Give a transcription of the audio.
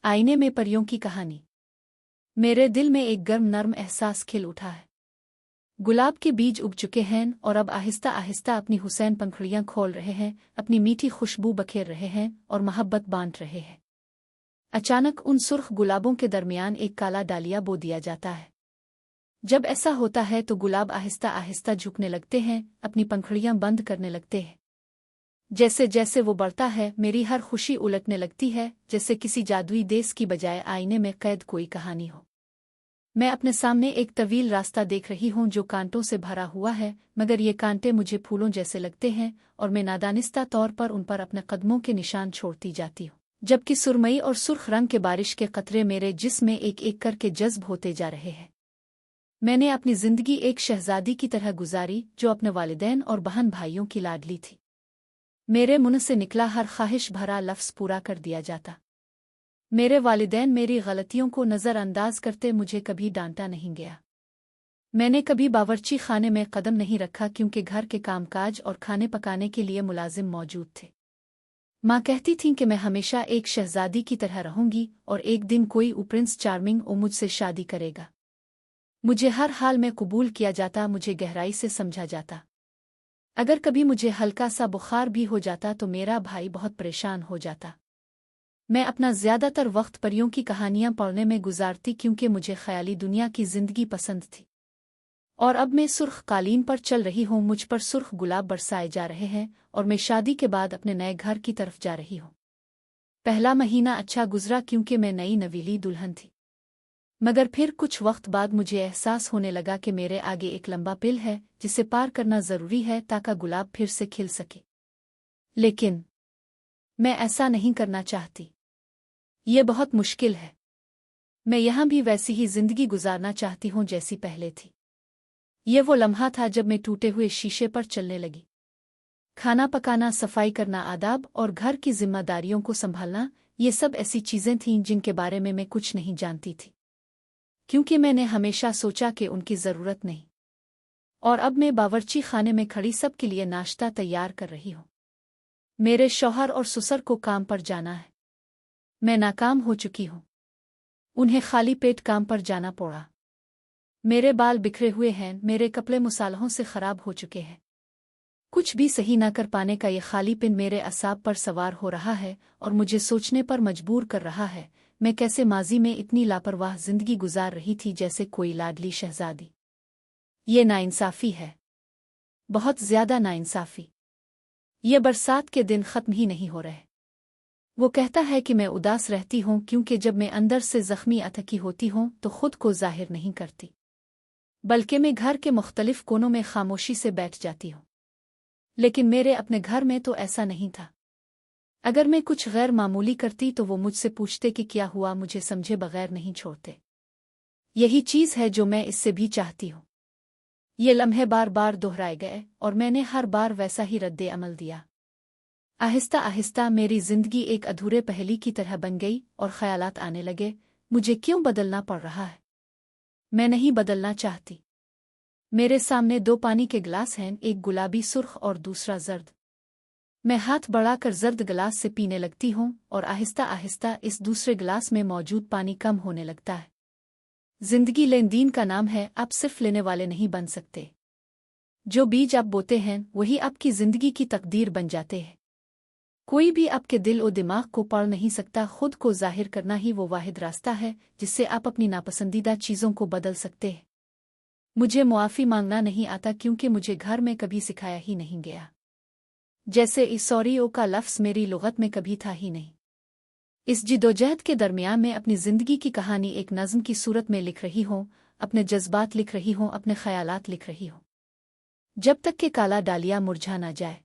आईने में परियों की कहानी। मेरे दिल में एक गर्म नर्म एहसास खिल उठा है। गुलाब के बीज उग चुके हैं और अब आहिस्ता आहिस्ता अपनी हुसैन पंखुड़ियां खोल रहे हैं, अपनी मीठी खुशबू बखेर रहे हैं और मोहब्बत बांट रहे हैं। अचानक उन सुर्ख गुलाबों के दरमियान एक काला डालिया बो दिया जाता है। जब ऐसा होता है तो गुलाब आहिस्ता आहिस्ता झुकने लगते हैं, अपनी पंखुड़ियां बंद करने लगते हैं। जैसे जैसे वो बढ़ता है, मेरी हर खुशी उलटने लगती है, जैसे किसी जादुई देश की बजाय आईने में कैद कोई कहानी हो। मैं अपने सामने एक तवील रास्ता देख रही हूँ जो कांटों से भरा हुआ है, मगर ये कांटे मुझे फूलों जैसे लगते हैं और मैं नादानिस्ता तौर पर उन पर अपने कदमों के निशान छोड़ती जाती हूँ, जबकि सुरमई और सुर्ख रंग के बारिश के कतरे मेरे जिस्म में एक एक करके जज्ब होते जा रहे हैं। मैंने अपनी जिंदगी एक शहजादी की तरह गुजारी जो अपने वालिदैन और बहन भाइयों की लाडली थी। मेरे मुंह से निकला हर ख्वाहिश भरा लफ्ज़ पूरा कर दिया जाता। मेरे वालिदैन मेरी गलतियों को नज़रअंदाज करते मुझे कभी डांटा नहीं गया। मैंने कभी बावर्ची खाने में कदम नहीं रखा क्योंकि घर के कामकाज और खाने पकाने के लिए मुलाजिम मौजूद थे। माँ कहती थीं कि मैं हमेशा एक शहजादी की तरह रहूंगी और एक दिन कोई प्रिंस चार्मिंग मुझसे शादी करेगा। मुझे हर हाल में कबूल किया जाता, मुझे गहराई से समझा जाता। अगर कभी मुझे हल्का सा बुखार भी हो जाता तो मेरा भाई बहुत परेशान हो जाता। मैं अपना ज़्यादातर वक्त परियों की कहानियां पढ़ने में गुजारती क्योंकि मुझे ख्याली दुनिया की जिंदगी पसंद थी। और अब मैं सुर्ख कालीन पर चल रही हूँ, मुझ पर सुर्ख गुलाब बरसाए जा रहे हैं और मैं शादी के बाद अपने नए घर की तरफ जा रही हूँ। पहला महीना अच्छा गुजरा क्योंकि मैं नई नवीली दुल्हन थी, मगर फिर कुछ वक्त बाद मुझे एहसास होने लगा कि मेरे आगे एक लंबा पिल है जिसे पार करना जरूरी है ताकि गुलाब फिर से खिल सके। लेकिन मैं ऐसा नहीं करना चाहती। ये बहुत मुश्किल है। मैं यहाँ भी वैसी ही जिंदगी गुजारना चाहती हूँ जैसी पहले थी। ये वो लम्हा था जब मैं टूटे हुए शीशे पर चलने लगी। खाना पकाना, सफाई करना, आदाब और घर की जिम्मेदारियों को संभालना, ये सब ऐसी चीजें थीं जिनके बारे में मैं कुछ नहीं जानती थी, क्योंकि मैंने हमेशा सोचा कि उनकी ज़रूरत नहीं। और अब मैं बावर्ची खाने में खड़ी सब के लिए नाश्ता तैयार कर रही हूँ। मेरे शौहर और ससुर को काम पर जाना है। मैं नाकाम हो चुकी हूँ। उन्हें खाली पेट काम पर जाना पड़ा। मेरे बाल बिखरे हुए हैं, मेरे कपड़े मुसालों से खराब हो चुके हैं। कुछ भी सही ना कर पाने का ये खालीपन मेरे असाब पर सवार हो रहा है और मुझे सोचने पर मजबूर कर रहा है, मैं कैसे माजी में इतनी लापरवाह जिंदगी गुजार रही थी जैसे कोई लाडली शहजादी। ये नाइंसाफी है, बहुत ज्यादा नाइंसाफी। ये बरसात के दिन खत्म ही नहीं हो रहे। वो कहता है कि मैं उदास रहती हूँ क्योंकि जब मैं अंदर से जख्मी अथकी होती हूँ तो खुद को जाहिर नहीं करती, बल्कि मैं घर के मुख्तलिफ कोनों में खामोशी से बैठ जाती हूँ। लेकिन मेरे अपने घर में तो ऐसा नहीं था। अगर मैं कुछ गैर मामूली करती तो वो मुझसे पूछते कि क्या हुआ, मुझे समझे बगैर नहीं छोड़ते। यही चीज़ है जो मैं इससे भी चाहती हूँ। ये लम्हे बार बार दोहराए गए और मैंने हर बार वैसा ही रद्दे अमल दिया। आहिस्ता आहिस्ता मेरी जिंदगी एक अधूरे पहेली की तरह बन गई और ख्यालात आने लगे, मुझे क्यों बदलना पड़ रहा है? मैं नहीं बदलना चाहती। मेरे सामने दो पानी के गिलास हैं, एक गुलाबी सुर्ख और दूसरा जर्द। मैं हाथ बढ़ाकर जर्द गिलास से पीने लगती हूँ और आहिस्ता आहिस्ता इस दूसरे गिलास में मौजूद पानी कम होने लगता है। जिंदगी लेन देन का नाम है, आप सिर्फ लेने वाले नहीं बन सकते। जो बीज आप बोते हैं वही आपकी जिंदगी की तकदीर बन जाते हैं। कोई भी आपके दिल और दिमाग को पढ़ नहीं सकता। खुद को जाहिर करना ही वो वाहिद रास्ता है जिससे आप अपनी नापसंदीदा चीज़ों को बदल सकते हैं। मुझे मुआफ़ी मांगना नहीं आता क्योंकि मुझे घर में कभी सिखाया ही नहीं गया। जैसे इस सॉरी का लफ्ज़ मेरी लुगत में कभी था ही नहीं। इस जिदोजहद के दरमियान मैं अपनी ज़िंदगी की कहानी एक नज़्म की सूरत में लिख रही हूँ, अपने जज्बात लिख रही हूँ, अपने ख्यालात लिख रही हूँ, जब तक कि काला डालिया मुरझा ना जाए।